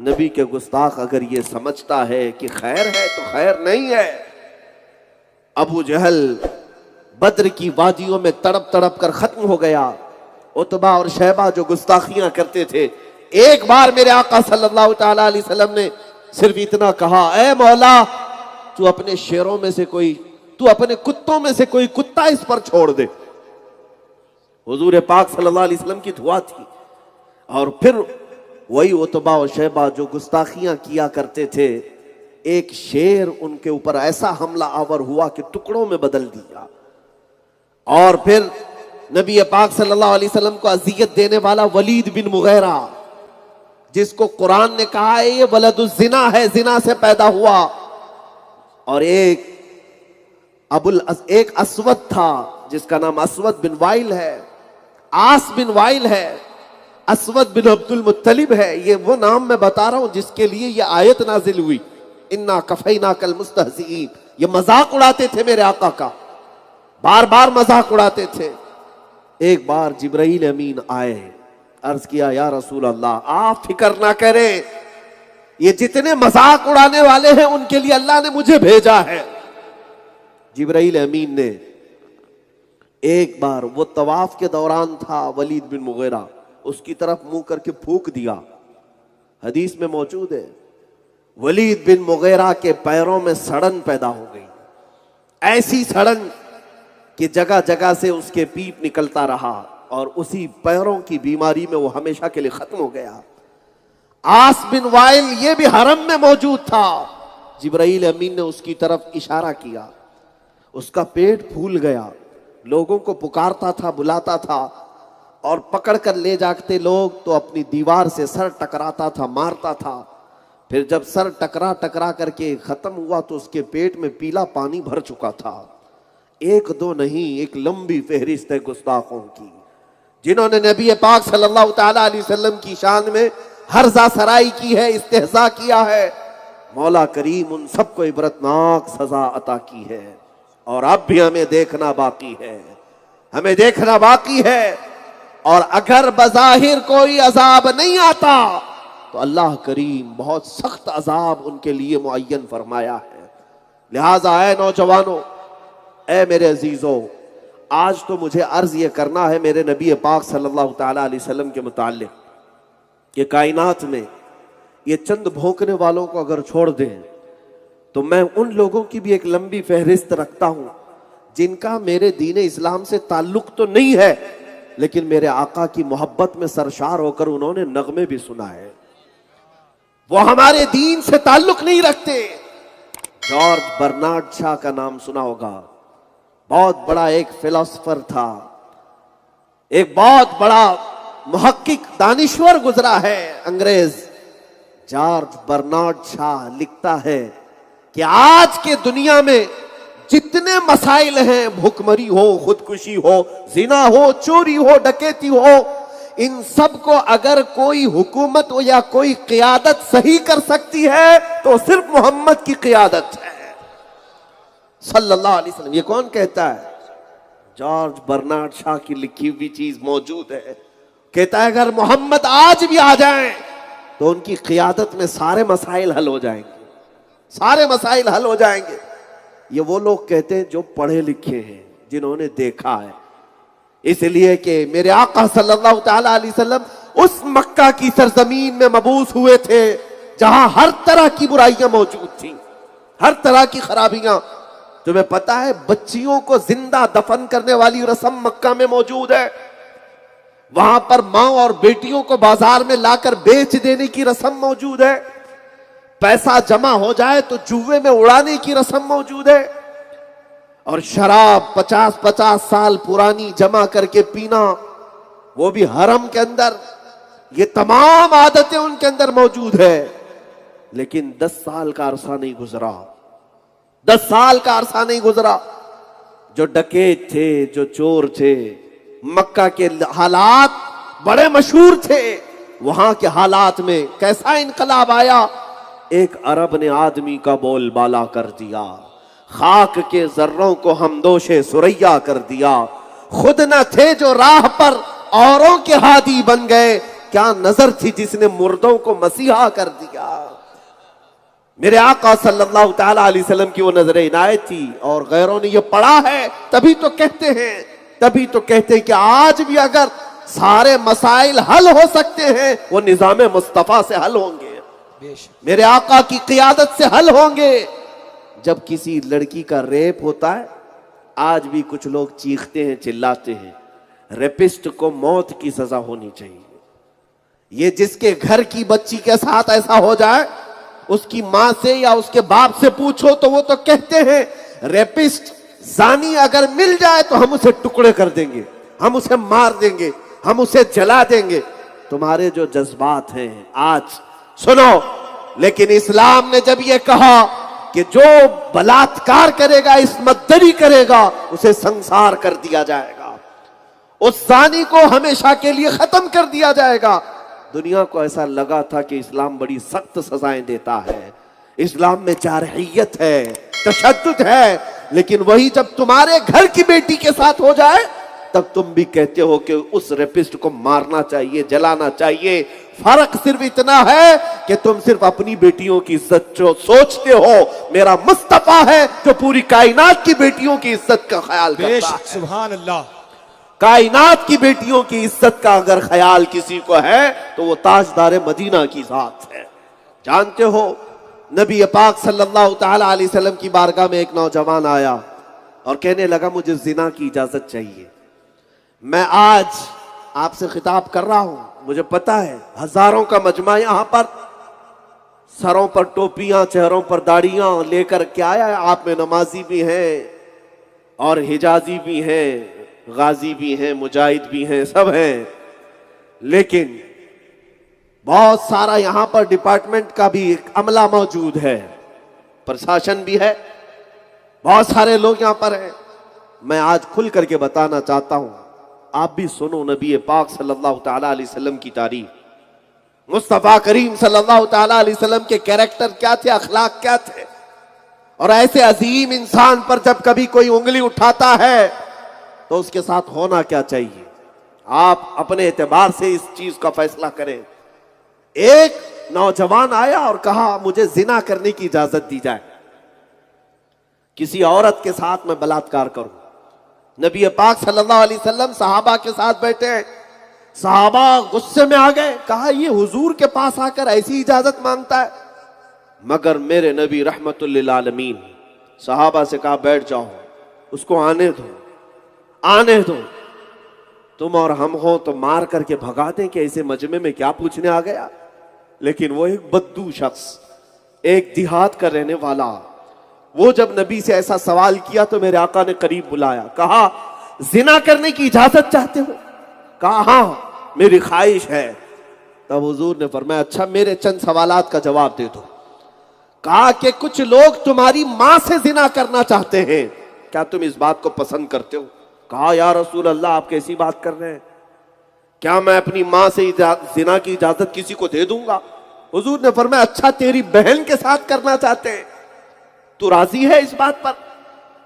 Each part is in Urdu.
نبی کے گستاخ اگر یہ سمجھتا ہے کہ خیر ہے تو خیر نہیں ہے۔ ابو جہل بدر کی وادیوں میں تڑپ تڑپ کر ختم ہو گیا۔ عتبہ اور شیبہ جو گستاخیاں کرتے تھے، ایک بار میرے آقا صلی اللہ تعالی علیہ وسلم نے صرف اتنا کہا، اے مولا تو اپنے شیروں میں سے کوئی، تو اپنے کتوں میں سے کوئی کتا اس پر چھوڑ دے۔ حضور پاک صلی اللہ علیہ وسلم کی دعا تھی۔ اور پھر وہی عتبہ اور شیبہ جو گستاخیاں کیا کرتے تھے، ایک شیر ان کے اوپر ایسا حملہ آور ہوا کہ ٹکڑوں میں بدل دیا۔ اور پھر نبی پاک صلی اللہ علیہ وسلم کو اذیت دینے والا ولید بن مغیرہ، جس کو قرآن نے کہا ہے یہ ولد الزنا ہے، زنا سے پیدا ہوا، اور ایک اسود تھا جس کا نام اسود بن وائل ہے، آس بن وائل ہے، اسود بن عبد المطلب ہے۔ یہ وہ نام میں بتا رہا ہوں جس کے لیے یہ آیت نازل ہوئی، انا کفیناک المستہزئین۔ یہ مذاق اڑاتے تھے میرے آقا کا، بار بار مذاق اڑاتے تھے۔ ایک بار جبرائیل امین آئے، عرض کیا یا رسول اللہ آپ فکر نہ کریں، یہ جتنے مذاق اڑانے والے ہیں ان کے لیے اللہ نے مجھے بھیجا ہے۔ جبرائیل امین نے ایک بار، وہ طواف کے دوران تھا، ولید بن مغیرہ اس کی طرف منہ کر کے پھونک دیا، حدیث میں موجود ہے۔ ولید بن مغیرہ کے پیروں میں سڑن پیدا ہو گئی، ایسی سڑن کہ جگہ جگہ سے اس کے پیپ نکلتا رہا، اور اسی پیروں کی بیماری میں وہ ہمیشہ کے لیے ختم ہو گیا۔ آس بن وائل یہ بھی حرم میں موجود تھا، جبرائیل امین نے اس کی طرف اشارہ کیا، اس کا پیٹ پھول گیا، لوگوں کو پکارتا تھا، بلاتا تھا، اور پکڑ کر لے جاتے لوگ تو اپنی دیوار سے سر ٹکراتا تھا، مارتا تھا۔ پھر جب سر ٹکرا کر کے ختم ہوا تو اس کے پیٹ میں پیلا پانی بھر چکا تھا۔ ایک دو نہیں، ایک لمبی فہرست ہے گستاخوں کی، جنہوں نے نبی پاک صلی اللہ تعالی علیہ وسلم کی شان میں ہرزہ سرائی کی ہے، استہزاء کیا ہے۔ مولا کریم ان سب کو عبرتناک سزا عطا کی ہے، اور اب بھی ہمیں دیکھنا باقی ہے، ہمیں دیکھنا باقی ہے۔ اور اگر بظاہر کوئی عذاب نہیں آتا تو اللہ کریم بہت سخت عذاب ان کے لیے معین فرمایا ہے۔ لہٰذا اے نوجوانوں، اے میرے عزیزوں، آج تو مجھے عرض یہ کرنا ہے میرے نبی پاک صلی اللہ تعالی علیہ وسلم کے متعلق کہ کائنات میں یہ چند بھونکنے والوں کو اگر چھوڑ دیں تو میں ان لوگوں کی بھی ایک لمبی فہرست رکھتا ہوں جن کا میرے دین اسلام سے تعلق تو نہیں ہے، لیکن میرے آقا کی محبت میں سرشار ہو کر انہوں نے نغمے بھی سنا ہے۔ وہ ہمارے دین سے تعلق نہیں رکھتے۔ جارج برنارڈ شاہ کا نام سنا ہوگا، بہت بڑا ایک فلسفر تھا، ایک بہت بڑا محقق دانشور گزرا ہے انگریز۔ جارج برنارڈ شاہ لکھتا ہے کہ آج کے دنیا میں جتنے مسائل ہیں، بھوکمری ہو، خودکشی ہو، زنا ہو، چوری ہو، ڈکیتی ہو، ان سب کو اگر کوئی حکومت ہو یا کوئی قیادت صحیح کر سکتی ہے تو صرف محمد کی قیادت ہے صلی اللہ علیہ وسلم۔ یہ کون کہتا ہے؟ جارج برنارڈ شاہ کی لکھی ہوئی چیز موجود ہے۔ کہتا ہے اگر محمد آج بھی آ جائیں تو ان کی قیادت میں سارے مسائل حل ہو جائیں گے، سارے مسائل حل ہو جائیں گے۔ یہ وہ لوگ کہتے ہیں جو پڑھے لکھے ہیں، جنہوں نے دیکھا ہے، اس لیے کہ میرے آقا صلی اللہ تعالی علیہ وسلم اس مکہ کی سرزمین میں مبعوث ہوئے تھے جہاں ہر طرح کی برائیاں موجود تھیں، ہر طرح کی خرابیاں۔ تمہیں پتا ہے بچیوں کو زندہ دفن کرنے والی رسم مکہ میں موجود ہے، وہاں پر ماں اور بیٹیوں کو بازار میں لا کر بیچ دینے کی رسم موجود ہے، پیسہ جمع ہو جائے تو جوے میں اڑانے کی رسم موجود ہے، اور شراب 50 سال پرانی جمع کر کے پینا، وہ بھی حرم کے اندر۔ یہ تمام عادتیں ان کے اندر موجود ہے، لیکن 10 سال کا عرصہ نہیں گزرا، 10 سال کا عرصہ نہیں گزرا، جو ڈکیت تھے، جو چور تھے، مکہ کے حالات بڑے مشہور تھے۔ وہاں کے حالات میں کیسا انقلاب آیا، ایک عرب نے آدمی کا بول بالا کر دیا، خاک کے ذروں کو ہمدوش سریا کر دیا، خود نہ تھے جو راہ پر اوروں کے ہادی بن گئے، کیا نظر تھی جس نے مردوں کو مسیحا کر دیا. میرے آقا صلی اللہ تعالی علیہ وسلم کی وہ نظر عنایت تھی, اور غیروں نے یہ پڑھا ہے, تبھی تو کہتے ہیں کہ آج بھی اگر سارے مسائل حل ہو سکتے ہیں وہ نظام مصطفیٰ سے حل ہوں گے, میرے آقا کی قیادت سے حل ہوں گے. جب کسی لڑکی کا ریپ ہوتا ہے, آج بھی کچھ لوگ چیختے ہیں, چلاتے ہیں, ریپسٹ کو موت کی سزا ہونی چاہیے. یہ جس کے گھر کی بچی کے ساتھ ایسا ہو جائے, اس کی ماں سے یا اس کے باپ سے پوچھو تو وہ تو کہتے ہیں ریپسٹ زانی اگر مل جائے تو ہم اسے ٹکڑے کر دیں گے, ہم اسے مار دیں گے, ہم اسے جلا دیں گے. تمہارے جو جذبات ہیں آج سنو, لیکن اسلام نے جب یہ کہا کہ جو بلاತ್کار کرے گا, عصمت دری کرے گا, اسے سنسار کر دیا جائے گا, اس زانی کو ہمیشہ کے لیے ختم کر دیا جائے گا. دنیا کو ایسا لگا تھا کہ اسلام بڑی سخت سزائیں دیتا ہے, اسلام میں جارحیت ہے, تشدد ہے, لیکن وہی جب تمہارے گھر کی بیٹی کے ساتھ ہو جائے تب تم بھی کہتے ہو کہ اس ریپسٹ کو مارنا چاہیے, جلانا چاہیے. فرق صرف اتنا ہے کہ تم صرف اپنی بیٹیوں کی عزت جو سوچتے ہو, میرا مصطفیٰ ہے جو پوری کائنات کی بیٹیوں کی عزت کا خیال کرتا ہے. سبحان اللہ. کائنات کی بیٹیوں کی عزت کا اگر خیال کسی کو ہے تو وہ تاجدار مدینہ کی ذات ہے. جانتے ہو نبی پاک صلی اللہ تعالی علیہ وسلم کی بارگاہ میں ایک نوجوان آیا اور کہنے لگا مجھے زنا کی اجازت چاہیے. میں آج آپ سے خطاب کر رہا ہوں, مجھے پتا ہے ہزاروں کا مجمع یہاں پر, سروں پر ٹوپیاں, چہروں پر داڑیاں لے کر کے آیا ہے. آپ میں نمازی بھی ہیں اور حجازی بھی ہیں, غازی بھی ہیں, مجاہد بھی ہیں, سب ہیں, لیکن بہت سارا یہاں پر ڈپارٹمنٹ کا بھی ایک عملہ موجود ہے, پرشاسن بھی ہے, بہت سارے لوگ یہاں پر ہیں. میں آج کھل کر کے بتانا چاہتا ہوں, آپ بھی سنو نبی پاک صلی اللہ تعالی علیہ وسلم کی تعریف. مصطفیٰ کریم صلی اللہ تعالی علیہ وسلم کے کیریکٹر کیا تھے, اخلاق کیا تھے, اور ایسے عظیم انسان پر جب کبھی کوئی انگلی اٹھاتا ہے تو اس کے ساتھ ہونا کیا چاہیے. آپ اپنے اعتبار سے اس چیز کا فیصلہ کریں. ایک نوجوان آیا اور کہا مجھے زنا کرنے کی اجازت دی جائے, کسی عورت کے ساتھ میں بلاತ್کار کروں. نبی پاک صلی اللہ علیہ وسلم صحابہ کے ساتھ بیٹھے ہیں, صحابہ غصے میں آ گئے, کہا یہ حضور کے پاس آ کر ایسی اجازت مانگتا ہے. مگر میرے نبی رحمت للعالمین صحابہ سے کہا بیٹھ جاؤ, اس کو آنے دو, تم اور ہم ہوں تو مار کر کے بھگا دیں کہ ایسے مجمع میں کیا پوچھنے آ گیا. لیکن وہ ایک بدو شخص, ایک دیہات کا رہنے والا, وہ جب نبی سے ایسا سوال کیا تو میرے آقا نے قریب بلایا, کہا زنا کرنے کی اجازت چاہتے ہو؟ کہا ہاں میری خواہش ہے. تب حضور نے فرمایا اچھا میرے چند سوالات کا جواب دے دو. کہا کہ کچھ لوگ تمہاری ماں سے زنا کرنا چاہتے ہیں, کیا تم اس بات کو پسند کرتے ہو؟ کہا یا رسول اللہ آپ کیسی بات کر رہے ہیں, کیا میں اپنی ماں سے زنا کی اجازت کسی کو دے دوں گا؟ حضور نے فرمایا اچھا تیری بہن کے ساتھ کرنا چاہتے ہیں, تو راضی ہے اس بات پر؟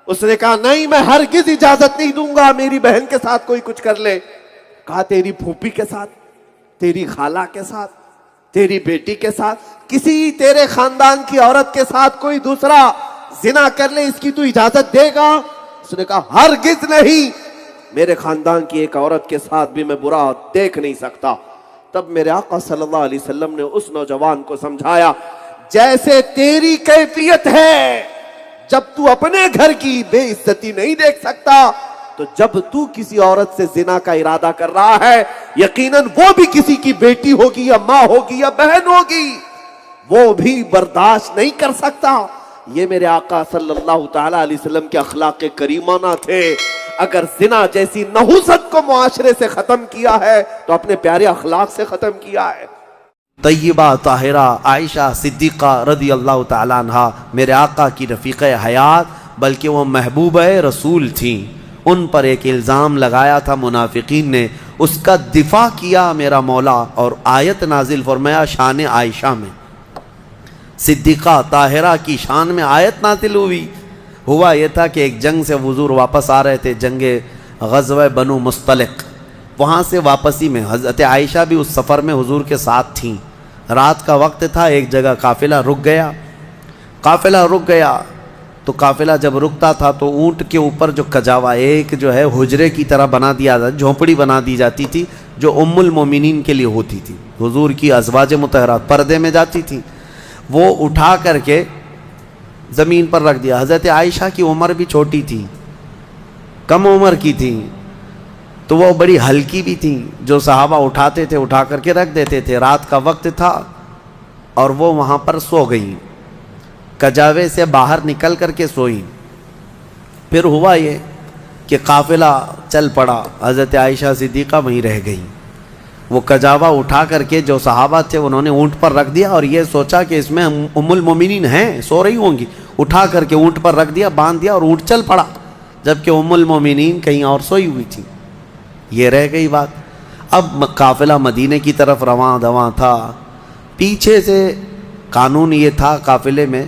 اس نے کہا نہیں میں ہرگز اجازت نہیں دوں گا میری بہن کے ساتھ کوئی کچھ کر لے. کہا تیری پھوپھی کے ساتھ, تیری خالہ کے ساتھ, تیری بیٹی کے ساتھ, کسی تیرے خاندان کی عورت کے ساتھ کوئی دوسرا زنا کر لے, اس کی تو اجازت دے گا؟ اس نے کہا ہرگز نہیں, میرے خاندان کی ایک عورت کے ساتھ بھی میں برا دیکھ نہیں سکتا. تب میرے آقا صلی اللہ علیہ وسلم نے اس نوجوان کو سمجھایا جیسے تیری کیفیت ہے, جب تو اپنے گھر کی بے عزتی نہیں دیکھ سکتا تو جب تو کسی عورت سے زنا کا ارادہ کر رہا ہے یقیناً وہ بھی کسی کی بیٹی ہوگی یا ماں ہوگی یا بہن ہوگی, وہ بھی برداشت نہیں کر سکتا. یہ میرے آقا صلی اللہ تعالی علیہ وسلم کے اخلاق کریمانہ تھے. اگر زنا جیسی نحوست کو معاشرے سے ختم کیا ہے تو اپنے پیارے اخلاق سے ختم کیا ہے. طیبہ طاہرہ عائشہ صدیقہ رضی اللہ تعالیٰ عنہ میرے آقا کی رفیقہ حیات بلکہ وہ محبوبہ رسول تھیں. ان پر ایک الزام لگایا تھا منافقین نے, اس کا دفاع کیا میرا مولا اور آیت نازل فرمایا شان عائشہ میں. صدیقہ طاہرہ کی شان میں آیت نازل ہوئی. ہوا یہ تھا کہ ایک جنگ سے حضور واپس آ رہے تھے, جنگ غزوہ بنو مصطلق. وہاں سے واپسی میں حضرت عائشہ بھی اس سفر میں حضور کے ساتھ تھیں. رات کا وقت تھا, ایک جگہ قافلہ رک گیا. تو قافلہ جب رکتا تھا تو اونٹ کے اوپر جو کجاوا, ایک جو ہے حجرے کی طرح بنا دیا جاتا, جھونپڑی بنا دی جاتی تھی جو ام المومنین کے لیے ہوتی تھی, حضور کی ازواج مطہرات پردے میں جاتی تھی, وہ اٹھا کر کے زمین پر رکھ دیا. حضرت عائشہ کی عمر بھی چھوٹی تھی, کم عمر کی تھی, تو وہ بڑی ہلکی بھی تھی. جو صحابہ اٹھاتے تھے اٹھا کر کے رکھ دیتے تھے. رات کا وقت تھا اور وہ وہاں پر سو گئی, کجاوے سے باہر نکل کر کے سوئی. پھر ہوا یہ کہ قافلہ چل پڑا, حضرت عائشہ صدیقہ وہیں رہ گئی. وہ کجاوا اٹھا کر کے جو صحابہ تھے انہوں نے اونٹ پر رکھ دیا, اور یہ سوچا کہ اس میں ام المومنین ہیں, سو رہی ہوں گی, اٹھا کر کے اونٹ پر رکھ دیا, باندھ دیا اور اونٹ چل پڑا, جبکہ ام المومنین کہیں اور سوئی ہوئی تھی. یہ رہ گئی بات. اب قافلہ مدینے کی طرف رواں دواں تھا. پیچھے سے قانون یہ تھا قافلے میں,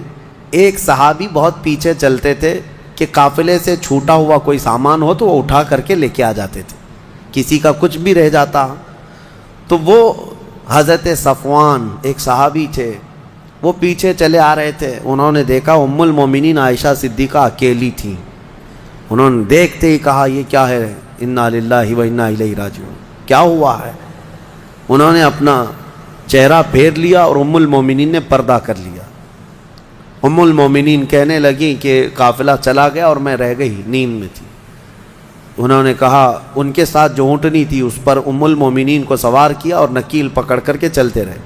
ایک صحابی بہت پیچھے چلتے تھے کہ قافلے سے چھوٹا ہوا کوئی سامان ہو تو وہ اٹھا کر کے لے کے آ جاتے تھے. کسی کا کچھ بھی رہ جاتا تو وہ حضرت صفوان ایک صحابی تھے, وہ پیچھے چلے آ رہے تھے. انہوں نے دیکھا ام المومنین عائشہ صدیقہ اکیلی تھیں. انہوں نے دیکھتے ہی کہا یہ کیا ہے, انا للہ و انا الیہ راجعون, کیا ہوا ہے. انہوں نے اپنا چہرہ پھیر لیا اور ام المومنین نے پردہ کر لیا. ام المومنین کہنے لگیں کہ قافلہ چلا گیا اور میں رہ گئی, نیند میں تھی. انہوں نے کہا, ان کے ساتھ جو اونٹنی تھی اس پر ام المومنین کو سوار کیا اور نکیل پکڑ کر کے چلتے رہے.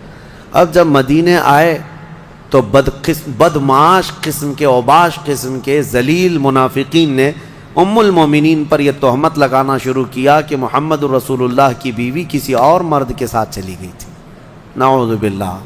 اب جب مدینے آئے تو بدمعاش قسم کے, اوباش قسم کے ذلیل منافقین نے ام المومنین پر یہ تہمت لگانا شروع کیا کہ محمد رسول اللہ کی بیوی کسی اور مرد کے ساتھ چلی گئی تھی. نعوذ باللہ.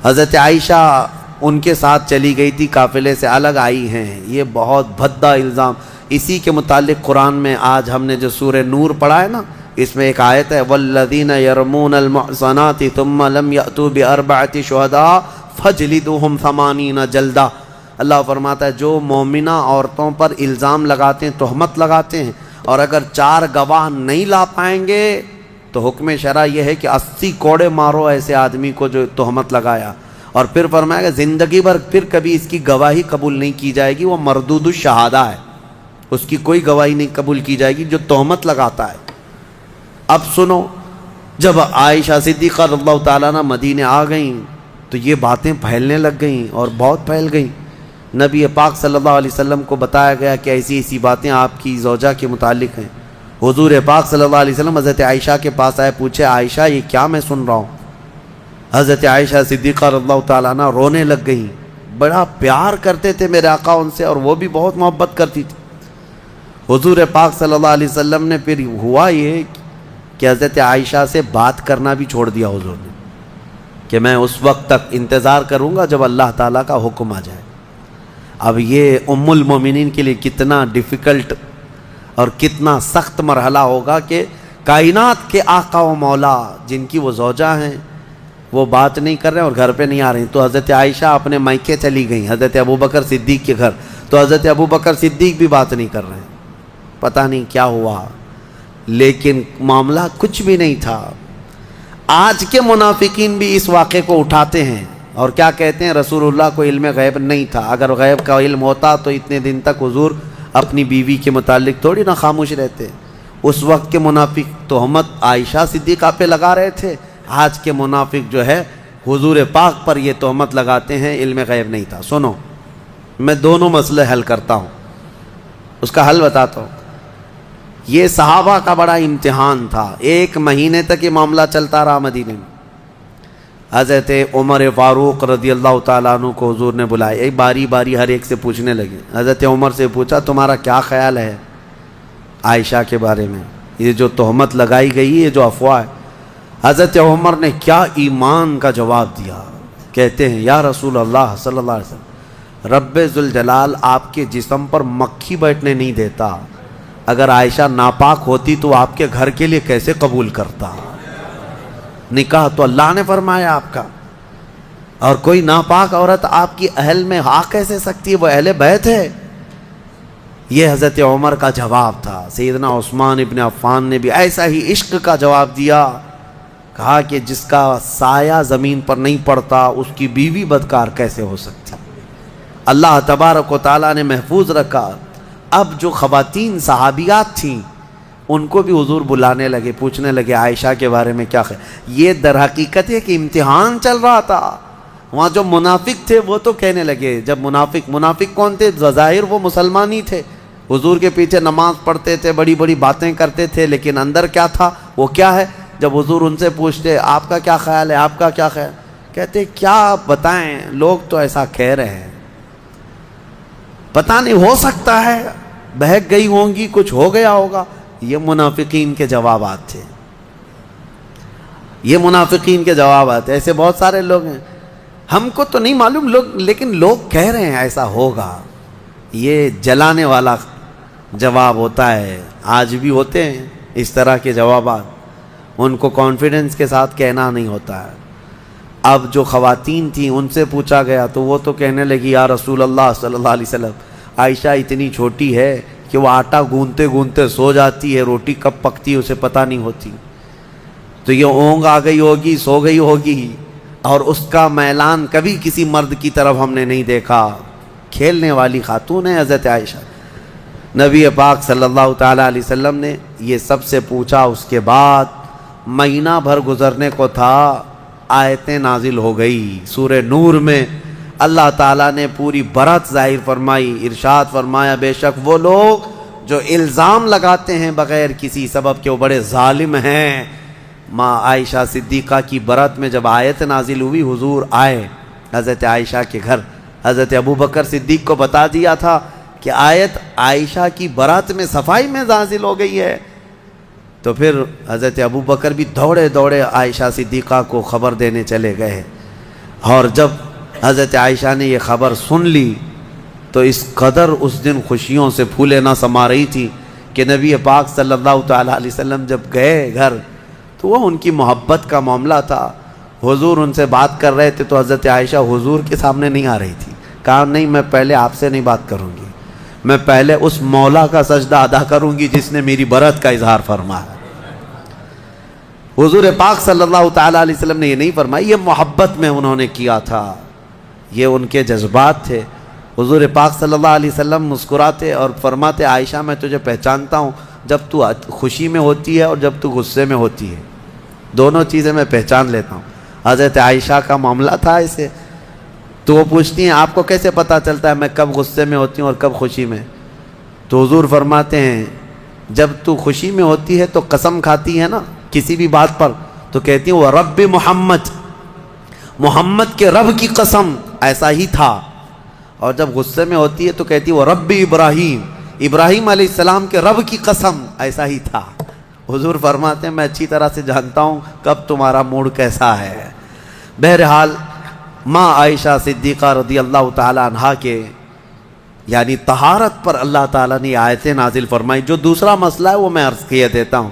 حضرت عائشہ ان کے ساتھ چلی گئی تھی, قافلے سے الگ آئی ہیں. یہ بہت بھدا الزام. اسی کے متعلق قرآن میں آج ہم نے جو سورہ نور پڑھا ہے نا, اس میں ایک آیت ہے, والذین یرمون المحصنات ثم لم یأتوا بأربعۃ شہداء فاجلدوہم 80 جلدہ. اللہ فرماتا ہے جو مومنہ عورتوں پر الزام لگاتے ہیں, تہمت لگاتے ہیں, اور اگر 4 گواہ نہیں لا پائیں گے تو حکم شرع یہ ہے کہ 80 کوڑے مارو ایسے آدمی کو جو تہمت لگایا. اور پھر فرمایا کہ زندگی بھر پھر کبھی اس کی گواہی قبول نہیں کی جائے گی, وہ مردود الشہادہ ہے, اس کی کوئی گواہی نہیں قبول کی جائے گی جو تہمت لگاتا ہے. اب سنو, جب عائشہ صدیقہ رضی اللہ تعالیٰ عنہ مدینے آ گئیں تو یہ باتیں پھیلنے لگ گئیں اور بہت پھیل گئیں. نبی پاک صلی اللہ علیہ وسلم کو بتایا گیا کہ ایسی ایسی باتیں آپ کی زوجہ کے متعلق ہیں. حضور پاک صلی اللہ علیہ وسلم حضرت عائشہ کے پاس آئے, پوچھے عائشہ یہ کیا میں سن رہا ہوں. حضرت عائشہ صدیقہ رضی اللہ تعالیٰ عنہ رونے لگ گئیں. بڑا پیار کرتے تھے میرے آقا ان سے, اور وہ بھی بہت محبت کرتی تھی. حضور پاک صلی اللہ علیہ وسلم نے پھر ہوا یہ کہ حضرت عائشہ سے بات کرنا بھی چھوڑ دیا حضور نے, کہ میں اس وقت تک انتظار کروں گا جب اللہ تعالیٰ کا حکم آ جائے. اب یہ ام المومنین کے لیے کتنا ڈیفیکلٹ اور کتنا سخت مرحلہ ہوگا کہ کائنات کے آقا و مولا جن کی وہ زوجہ ہیں وہ بات نہیں کر رہے ہیں اور گھر پہ نہیں آ رہے ہیں. تو حضرت عائشہ اپنے مائکے چلی گئیں حضرت ابوبکر صدیق کے گھر, تو حضرت ابوبکر صدیق بھی بات نہیں کر رہے ہیں. پتہ نہیں کیا ہوا, لیکن معاملہ کچھ بھی نہیں تھا. آج کے منافقین بھی اس واقعے کو اٹھاتے ہیں اور کیا کہتے ہیں, رسول اللہ کو علم غیب نہیں تھا. اگر غیب کا علم ہوتا تو اتنے دن تک حضور اپنی بیوی کے متعلق تھوڑی نہ خاموش رہتے. اس وقت کے منافق تہمت عائشہ صدیقہ پہ لگا رہے تھے, آج کے منافق جو ہے حضور پاک پر یہ تہمت لگاتے ہیں علم غیب نہیں تھا. سنو, میں دونوں مسئلے حل کرتا ہوں, اس کا حل بتاتا ہوں. یہ صحابہ کا بڑا امتحان تھا. 1 مہینے تک یہ معاملہ چلتا رہا مدینے میں. حضرت عمر فاروق رضی اللہ تعالیٰ عنہ کو حضور نے بلایا, ایک باری باری ہر ایک سے پوچھنے لگے. حضرت عمر سے پوچھا تمہارا کیا خیال ہے عائشہ کے بارے میں, یہ جو تہمت لگائی گئی, یہ جو افواہ ہے. حضرت عمر نے کیا ایمان کا جواب دیا. کہتے ہیں یا رسول اللہ صلی اللہ علیہ وسلم, رب ذوالجلال آپ کے جسم پر مکھی بیٹھنے نہیں دیتا. اگر عائشہ ناپاک ہوتی تو آپ کے گھر کے لیے کیسے قبول کرتا. نکاح تو اللہ نے فرمایا آپ کا, اور کوئی ناپاک عورت آپ کی اہل میں آ کیسے سکتی ہے, وہ اہل بیت ہے. یہ حضرت عمر کا جواب تھا. سیدنا عثمان ابن عفان نے بھی ایسا ہی عشق کا جواب دیا. کہا کہ جس کا سایہ زمین پر نہیں پڑتا اس کی بیوی بدکار کیسے ہو سکتی. اللہ تبارک و تعالیٰ نے محفوظ رکھا. اب جو خواتین صحابیات تھیں ان کو بھی حضور بلانے لگے, پوچھنے لگے عائشہ کے بارے میں کیا خیال. یہ در حقیقت ہے کہ امتحان چل رہا تھا. وہاں جو منافق تھے وہ تو کہنے لگے, جب منافق کون تھے؟ ظاہر وہ مسلمان ہی تھے, حضور کے پیچھے نماز پڑھتے تھے, بڑی بڑی باتیں کرتے تھے, لیکن اندر کیا تھا وہ کیا ہے. جب حضور ان سے پوچھتے آپ کا کیا خیال ہے, آپ کا کیا خیال, کہتے کیا بتائیں, لوگ تو ایسا کہہ رہے ہیں, پتہ نہیں ہو سکتا ہے بہک گئی ہوں گی, کچھ ہو گیا ہوگا. یہ منافقین کے جوابات تھے, یہ منافقین کے جوابات. ایسے بہت سارے لوگ ہیں, ہم کو تو نہیں معلوم لوگ, لیکن لوگ کہہ رہے ہیں ایسا ہوگا. یہ جلانے والا جواب ہوتا ہے. آج بھی ہوتے ہیں اس طرح کے جوابات, ان کو کانفیڈنس کے ساتھ کہنا نہیں ہوتا ہے. اب جو خواتین تھیں ان سے پوچھا گیا تو وہ تو کہنے لگی یا رسول اللہ صلی اللہ علیہ وسلم, عائشہ اتنی چھوٹی ہے کہ وہ آٹا گوندتے گوندتے سو جاتی ہے, روٹی کب پکتی ہے اسے پتہ نہیں ہوتی. تو یہ اونگ آ گئی ہوگی, سو گئی ہوگی, اور اس کا میلان کبھی کسی مرد کی طرف ہم نے نہیں دیکھا. کھیلنے والی خاتون ہے حضرت عائشہ. نبی پاک صلی اللہ تعالیٰ علیہ وسلم نے یہ سب سے پوچھا. اس کے بعد مہینہ بھر گزرنے کو تھا, آیتیں نازل ہو گئی. سورہ نور میں اللہ تعالیٰ نے پوری برات ظاہر فرمائی, ارشاد فرمایا بے شک وہ لوگ جو الزام لگاتے ہیں بغیر کسی سبب کے وہ بڑے ظالم ہیں. ماں عائشہ صدیقہ کی برات میں جب آیت نازل ہوئی, حضور آئے حضرت عائشہ کے گھر. حضرت ابوبکر صدیق کو بتا دیا تھا کہ آیت عائشہ کی برات میں صفائی میں نازل ہو گئی ہے. تو پھر حضرت ابوبکر بھی دوڑے دوڑے عائشہ صدیقہ کو خبر دینے چلے گئے. اور جب حضرت عائشہ نے یہ خبر سن لی تو اس قدر اس دن خوشیوں سے پھولے نہ سما رہی تھی کہ نبی پاک صلی اللہ تعالیٰ علیہ وسلم جب گئے گھر تو وہ ان کی محبت کا معاملہ تھا. حضور ان سے بات کر رہے تھے تو حضرت عائشہ حضور کے سامنے نہیں آ رہی تھی. کہا نہیں, میں پہلے آپ سے نہیں بات کروں گی, میں پہلے اس مولا کا سجدہ ادا کروں گی جس نے میری برات کا اظہار فرمایا. حضور پاک صلی اللہ تعالیٰ علیہ وسلم نے یہ نہیں فرمایا, یہ محبت میں انہوں نے کیا تھا, یہ ان کے جذبات تھے. حضور پاک صلی اللہ علیہ وسلم مسکراتے اور فرماتے عائشہ میں تجھے پہچانتا ہوں جب تو خوشی میں ہوتی ہے اور جب تو غصے میں ہوتی ہے, دونوں چیزیں میں پہچان لیتا ہوں. حضرت عائشہ کا معاملہ تھا ایسے. تو وہ پوچھتی ہیں آپ کو کیسے پتہ چلتا ہے میں کب غصے میں ہوتی ہوں اور کب خوشی میں؟ تو حضور فرماتے ہیں جب تو خوشی میں ہوتی ہے تو قسم کھاتی ہے نا کسی بھی بات پر, تو کہتی ہیں وہ رب محمد, محمد کے رب کی قسم, ایسا ہی تھا. اور جب غصے میں ہوتی ہے تو کہتی ہے وہ رب ابراہیم, ابراہیم علیہ السلام کے رب کی قسم, ایسا ہی تھا. حضور فرماتے ہیں میں اچھی طرح سے جانتا ہوں کب تمہارا موڈ کیسا ہے. بہرحال ماں عائشہ صدیقہ رضی اللہ تعالیٰ عنہا کے یعنی طہارت پر اللہ تعالیٰ نے آیتیں نازل فرمائی. جو دوسرا مسئلہ ہے وہ میں عرض کیے دیتا ہوں.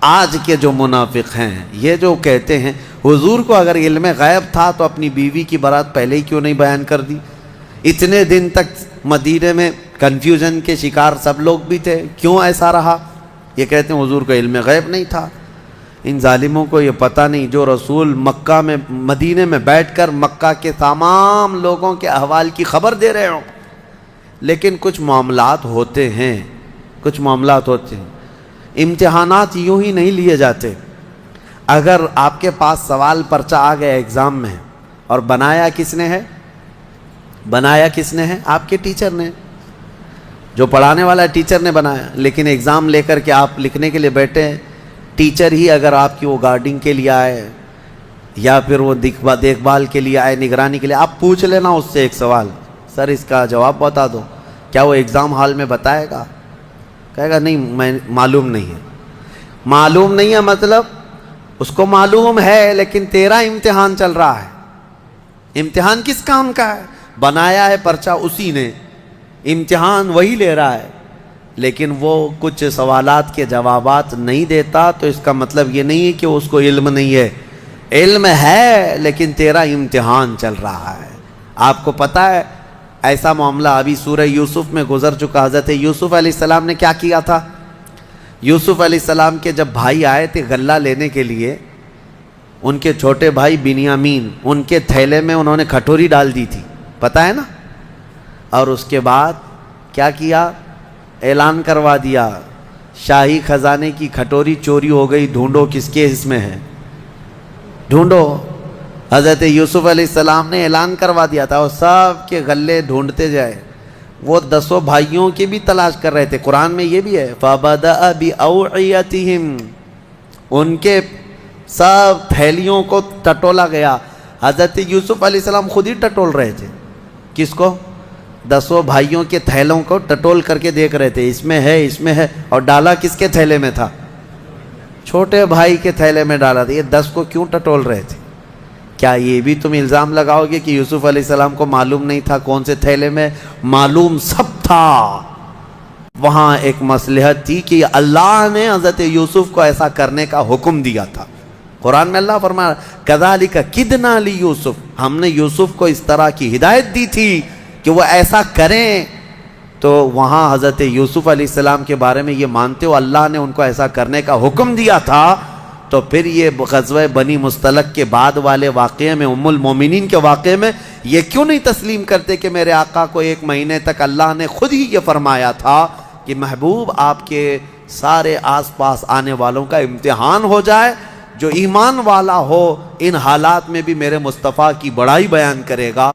آج کے جو منافق ہیں یہ جو کہتے ہیں حضور کو اگر علم غیب تھا تو اپنی بیوی کی برات پہلے ہی کیوں نہیں بیان کر دی؟ اتنے دن تک مدینے میں کنفیوژن کے شکار سب لوگ بھی تھے, کیوں ایسا رہا؟ یہ کہتے ہیں حضور کو علم غیب نہیں تھا. ان ظالموں کو یہ پتہ نہیں جو رسول مکہ میں مدینے میں بیٹھ کر مکہ کے تمام لوگوں کے احوال کی خبر دے رہے ہوں. لیکن کچھ معاملات ہوتے ہیں, کچھ معاملات ہوتے ہیں. امتحانات یوں ہی نہیں لیے جاتے. اگر آپ کے پاس سوال پرچہ آ گیا ایگزام میں اور بنایا کس نے ہے؟ بنایا کس نے ہے؟ آپ کے ٹیچر نے, جو پڑھانے والا ٹیچر نے بنایا. لیکن ایگزام لے کر کے آپ لکھنے کے لیے بیٹھے ہیں, ٹیچر ہی اگر آپ کی وہ گارڈنگ کے لیے آئے یا پھر وہ دیکھ بھال کے لیے آئے, نگرانی کے لیے, آپ پوچھ لینا اس سے ایک سوال, سر اس کا جواب بتا دو. کیا وہ ایگزام ہال میں بتائے گا؟ کہے گا نہیں میں معلوم نہیں ہے. معلوم نہیں ہے مطلب اس کو معلوم ہے لیکن تیرا امتحان چل رہا ہے. امتحان کس کام کا ہے؟ بنایا ہے پرچہ اسی نے, امتحان وہی لے رہا ہے, لیکن وہ کچھ سوالات کے جوابات نہیں دیتا تو اس کا مطلب یہ نہیں ہے کہ اس کو علم نہیں ہے. علم ہے لیکن تیرا امتحان چل رہا ہے. آپ کو پتہ ہے ایسا معاملہ ابھی سورہ یوسف میں گزر چکا. حضرت یوسف علیہ السلام نے کیا کیا تھا؟ یوسف علیہ السلام کے جب بھائی آئے تھے غلہ لینے کے لیے، ان کے چھوٹے بھائی بنیامین، ان کے تھیلے میں انہوں نے کھٹوری ڈال دی تھی، پتہ ہے نا. اور اس کے بعد کیا کیا؟ اعلان کروا دیا شاہی خزانے کی کھٹوری چوری ہو گئی، ڈھونڈو کس کے اس میں ہے، ڈھونڈو. حضرت یوسف علیہ السلام نے اعلان کروا دیا تھا اور سب کے غلے ڈھونڈتے جائے. وہ 10 بھائیوں کی بھی تلاش کر رہے تھے. قرآن میں یہ بھی ہے فَبَدَأَ بِأَوْعِيَتِهِمْ، ان کے سب تھیلیوں کو ٹٹولا گیا. حضرت یوسف علیہ السلام خود ہی ٹٹول رہے تھے. کس کو؟ 10 بھائیوں کے تھیلوں کو ٹٹول کر کے دیکھ رہے تھے، اس میں ہے، اس میں ہے. اور ڈالا کس کے تھیلے میں تھا؟ چھوٹے بھائی کے تھیلے میں ڈالا تھا. یہ 10 کو کیوں ٹٹول رہے تھے؟ کیا یہ بھی تم الزام لگاؤ گے کہ یوسف علیہ السلام کو معلوم نہیں تھا کون سے تھیلے میں؟ معلوم سب تھا. وہاں ایک مصلحت تھی کہ اللہ نے حضرت یوسف کو ایسا کرنے کا حکم دیا تھا. قرآن میں اللہ فرمایا کذالک کدنا لیوسف، ہم نے یوسف کو اس طرح کی ہدایت دی تھی کہ وہ ایسا کریں. تو وہاں حضرت یوسف علیہ السلام کے بارے میں یہ مانتے ہو اللہ نے ان کو ایسا کرنے کا حکم دیا تھا. تو پھر یہ غزوہ بنی مستلق کے بعد والے واقعے میں، ام المومنین کے واقعے میں یہ کیوں نہیں تسلیم کرتے کہ میرے آقا کو 1 مہینے تک اللہ نے خود ہی یہ فرمایا تھا کہ محبوب آپ کے سارے آس پاس آنے والوں کا امتحان ہو جائے، جو ایمان والا ہو ان حالات میں بھی میرے مصطفیٰ کی بڑائی بیان کرے گا.